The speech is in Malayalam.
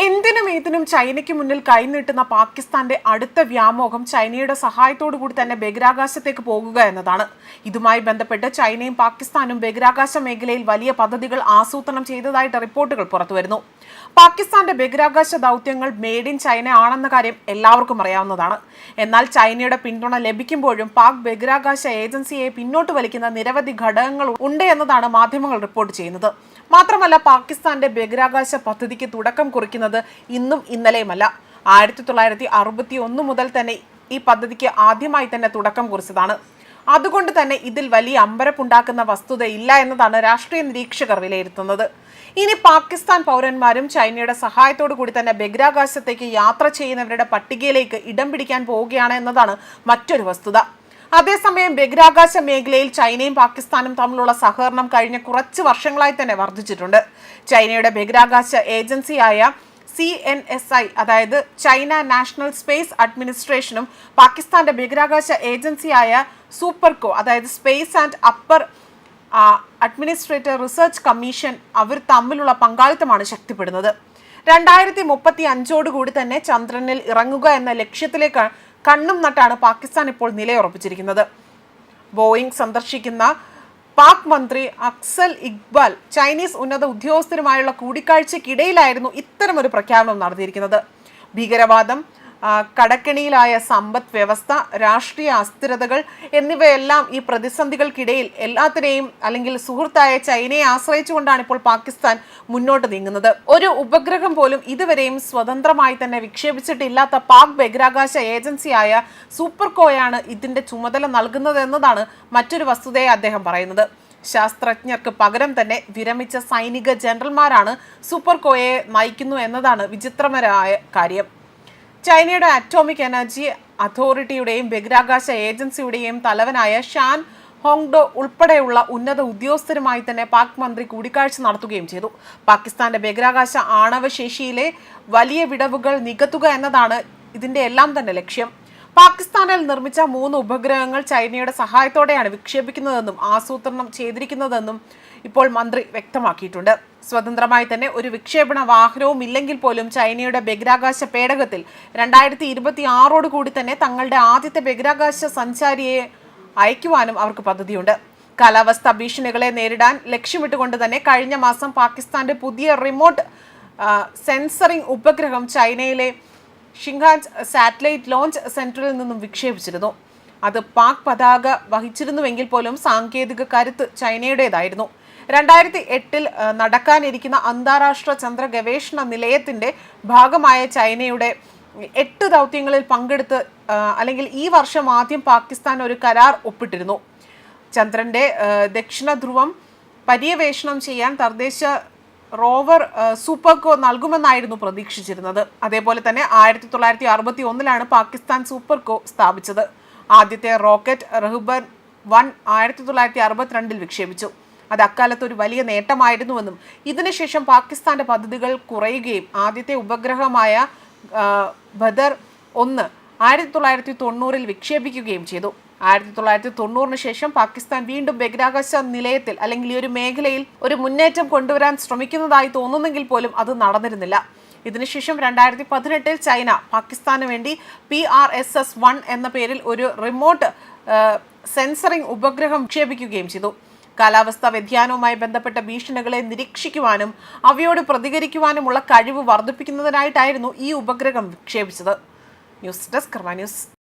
എന്തിനും ഏതിനും ചൈനയ്ക്ക് മുന്നിൽ കൈനീട്ടുന്ന പാകിസ്ഥാന്റെ അടുത്ത വ്യാമോഹം ചൈനയുടെ സഹായത്തോടു കൂടി തന്നെ ബഹിരാകാശത്തേക്ക് പോകുക എന്നതാണ്. ഇതുമായി ബന്ധപ്പെട്ട് ചൈനയും പാകിസ്ഥാനും ബഹിരാകാശ മേഖലയിൽ വലിയ പദ്ധതികൾ ആസൂത്രണം ചെയ്തതായിട്ട് റിപ്പോർട്ടുകൾ പുറത്തുവരുന്നു. പാകിസ്ഥാന്റെ ബഹിരാകാശ ദൗത്യങ്ങൾ മെയ്ഡ് ഇൻ ചൈന ആണെന്ന കാര്യം എല്ലാവർക്കും അറിയാവുന്നതാണ്. എന്നാൽ ചൈനയുടെ പിന്തുണ ലഭിക്കുമ്പോഴും പാക് ബഹിരാകാശ ഏജൻസിയെ പിന്നോട്ട് വലിക്കുന്ന നിരവധി ഘടകങ്ങൾ ഉണ്ട് എന്നതാണ് മാധ്യമങ്ങൾ റിപ്പോർട്ട് ചെയ്യുന്നത്. മാത്രമല്ല, പാകിസ്ഥാന്റെ ബഹിരാകാശ പദ്ധതിക്ക് തുടക്കം കുറിക്കുന്നത് ഇന്നും ഇന്നലെയുമല്ല. 1961 മുതൽ തന്നെ ഈ പദ്ധതിക്ക് ആദ്യമായി തന്നെ തുടക്കം കുറിച്ചതാണ്. അതുകൊണ്ട് തന്നെ ഇതിൽ വലിയ അമ്പരപ്പുണ്ടാക്കുന്ന വസ്തുതയില്ല എന്നതാണ് രാഷ്ട്രീയ നിരീക്ഷകർ വിലയിരുത്തുന്നത്. ഇനി പാകിസ്ഥാൻ പൗരന്മാരും ചൈനയുടെ സഹായത്തോടു കൂടി തന്നെ ബഹിരാകാശത്തേക്ക് യാത്ര ചെയ്യുന്നവരുടെ പട്ടികയിലേക്ക് ഇടം പിടിക്കാൻ പോവുകയാണ് എന്നതാണ് മറ്റൊരു വസ്തുത. അതേസമയം ബഹിരാകാശ മേഖലയിൽ ചൈനയും പാകിസ്ഥാനും തമ്മിലുള്ള സഹകരണം കഴിഞ്ഞ കുറച്ച് വർഷങ്ങളായി തന്നെ വർദ്ധിച്ചിട്ടുണ്ട്. ചൈനയുടെ ബഹിരാകാശ ഏജൻസിയായ CNSI, അതായത് ചൈന നാഷണൽ സ്പേസ് അഡ്മിനിസ്ട്രേഷനും പാകിസ്ഥാന്റെ ബഹിരാകാശ ഏജൻസിയായ സൂപ്പർകോ, അതായത് space and upper administrator research commission, അവർ തമ്മിലുള്ള പങ്കാളിത്തമാണ് ശക്തിപ്പെടുന്നത്. 2035 കൂടി തന്നെ ചന്ദ്രനിൽ ഇറങ്ങുക എന്ന ലക്ഷ്യത്തിലേക്ക് കണ്ണും നട്ടാണ് പാകിസ്ഥാൻ ഇപ്പോൾ നിലയുറപ്പിച്ചിരിക്കുന്നത്. ബോയിങ് സന്ദർശിക്കുന്ന പാക് മന്ത്രി അക്സൽ ഇക്ബാൽ ചൈനീസ് ഉന്നത ഉദ്യോഗസ്ഥരുമായുള്ള കൂടിക്കാഴ്ചയ്ക്കിടയിലായിരുന്നു ഇത്തരമൊരു പ്രഖ്യാപനം നടത്തിയിരിക്കുന്നത്. ഭീകരവാദം, കടക്കെണിയിലായ സമ്പദ് വ്യവസ്ഥ, രാഷ്ട്രീയ അസ്ഥിരതകൾ എന്നിവയെല്ലാം ഈ പ്രതിസന്ധികൾക്കിടയിൽ എല്ലാത്തിനെയും അല്ലെങ്കിൽ സുഹൃത്തായ ചൈനയെ ആശ്രയിച്ചുകൊണ്ടാണ് ഇപ്പോൾ പാകിസ്ഥാൻ മുന്നോട്ട് നീങ്ങുന്നത്. ഒരു ഉപഗ്രഹം പോലും ഇതുവരെയും സ്വതന്ത്രമായി തന്നെ വിക്ഷേപിച്ചിട്ടില്ലാത്ത പാക് ബഹിരാകാശ ഏജൻസിയായ സൂപ്പർകോയാണ് ഇതിന്റെ ചുമതല നൽകുന്നത് എന്നതാണ് മറ്റൊരു വസ്തുതയെ അദ്ദേഹം പറയുന്നത്. ശാസ്ത്രജ്ഞർക്ക് പകരം തന്നെ വിരമിച്ച സൈനിക ജനറൽമാരാണ് സൂപ്പർകോയെ നയിക്കുന്നു എന്നതാണ് വിചിത്രകരമായ കാര്യം. ചൈനയുടെ അറ്റോമിക് എനർജി അതോറിറ്റിയുടെയും ബഹിരാകാശ ഏജൻസിയുടെയും തലവനായ ഷാൻ ഹോങ്ഡോ ഉൾപ്പെടെയുള്ള ഉന്നത ഉദ്യോഗസ്ഥരുമായി തന്നെ പാക് മന്ത്രി കൂടിക്കാഴ്ച നടത്തുകയും ചെയ്തു. പാകിസ്ഥാന്റെ ബഹിരാകാശ ആണവശേഷിയിലെ വലിയ വിടവുകൾ നികത്തുക എന്നതാണ് ഇതിന്റെ എല്ലാം തന്നെ ലക്ഷ്യം. പാകിസ്ഥാനിൽ നിർമ്മിച്ച 3 ഉപഗ്രഹങ്ങൾ ചൈനയുടെ സഹായത്തോടെയാണ് വിക്ഷേപിക്കുന്നതെന്നും ആസൂത്രണം ചെയ്തിരിക്കുന്നതെന്നും ഇപ്പോൾ മന്ത്രി വ്യക്തമാക്കിയിട്ടുണ്ട്. സ്വതന്ത്രമായി തന്നെ ഒരു വിക്ഷേപണ വാഹനവും ഇല്ലെങ്കിൽ പോലും ചൈനയുടെ ബഹിരാകാശ പേടകത്തിൽ 2026 കൂടി തന്നെ തങ്ങളുടെ ആദ്യത്തെ ബഹിരാകാശ സഞ്ചാരിയെ അയക്കുവാനും അവർക്ക് പദ്ധതിയുണ്ട്. കാലാവസ്ഥാ ഭീഷണികളെ നേരിടാൻ ലക്ഷ്യമിട്ടുകൊണ്ട് തന്നെ കഴിഞ്ഞ മാസം പാകിസ്ഥാന്റെ പുതിയ റിമോട്ട് സെൻസറിംഗ് ഉപഗ്രഹം ചൈനയിലെ ഷിങ്ഹാജ് സാറ്റലൈറ്റ് ലോഞ്ച് സെന്ററിൽ നിന്നും വിക്ഷേപിച്ചിരുന്നു. അത് പാക് പതാക വഹിച്ചിരുന്നുവെങ്കിൽ പോലും സാങ്കേതിക കരുത്ത് ചൈനയുടേതായിരുന്നു. 2008 നടക്കാനിരിക്കുന്ന അന്താരാഷ്ട്ര ചന്ദ്ര ഗവേഷണ നിലയത്തിന്റെ ഭാഗമായ ചൈനയുടെ 8 ദൗത്യങ്ങളിൽ പങ്കെടുത്ത് അല്ലെങ്കിൽ ഈ വർഷം ആദ്യം പാകിസ്ഥാൻ ഒരു കരാർ ഒപ്പിട്ടിരുന്നു. ചന്ദ്രന്റെ ദക്ഷിണ ധ്രുവം പര്യവേഷണം ചെയ്യാൻ തദ്ദേശ റോവർ സൂപ്പർകോ നൽകുമെന്നായിരുന്നു പ്രതീക്ഷിച്ചിരുന്നത്. അതേപോലെ തന്നെ 1961 പാകിസ്ഥാൻ സൂപ്പർകോ സ്ഥാപിച്ചത്. ആദ്യത്തെ റോക്കറ്റ് റഹ്ബർ 1 1962 വിക്ഷേപിച്ചു. അത് അക്കാലത്ത് ഒരു വലിയ നേട്ടമായിരുന്നുവെന്നും ഇതിനുശേഷം പാകിസ്ഥാന്റെ പദ്ധതികൾ കുറയുകയും ആദ്യത്തെ ഉപഗ്രഹമായ ബദർ 1 1990 വിക്ഷേപിക്കുകയും ചെയ്തു. 1990 ശേഷം പാകിസ്ഥാൻ വീണ്ടും ബഹിരാകാശ നിലയത്തിൽ അല്ലെങ്കിൽ ഈ ഒരു മേഖലയിൽ ഒരു മുന്നേറ്റം കൊണ്ടുവരാൻ ശ്രമിക്കുന്നതായി തോന്നുന്നെങ്കിൽ പോലും അത് നടന്നിരുന്നില്ല. ഇതിനുശേഷം 2018 ചൈന പാകിസ്ഥാന് വേണ്ടി PRSS-1 എന്ന പേരിൽ ഒരു റിമോട്ട് സെൻസറിംഗ് ഉപഗ്രഹം വിക്ഷേപിക്കുകയും ചെയ്തു. കാലാവസ്ഥാ വ്യതിയാനവുമായി ബന്ധപ്പെട്ട ഭീഷണികളെ നിരീക്ഷിക്കുവാനും അവയോട് പ്രതികരിക്കുവാനുമുള്ള കഴിവ് വർദ്ധിപ്പിക്കുന്നതിനായിട്ടായിരുന്നു ഈ ഉപഗ്രഹം വിക്ഷേപിച്ചത്. ന്യൂസ് ഡെസ്ക് കർമ്മ ന്യൂസ്.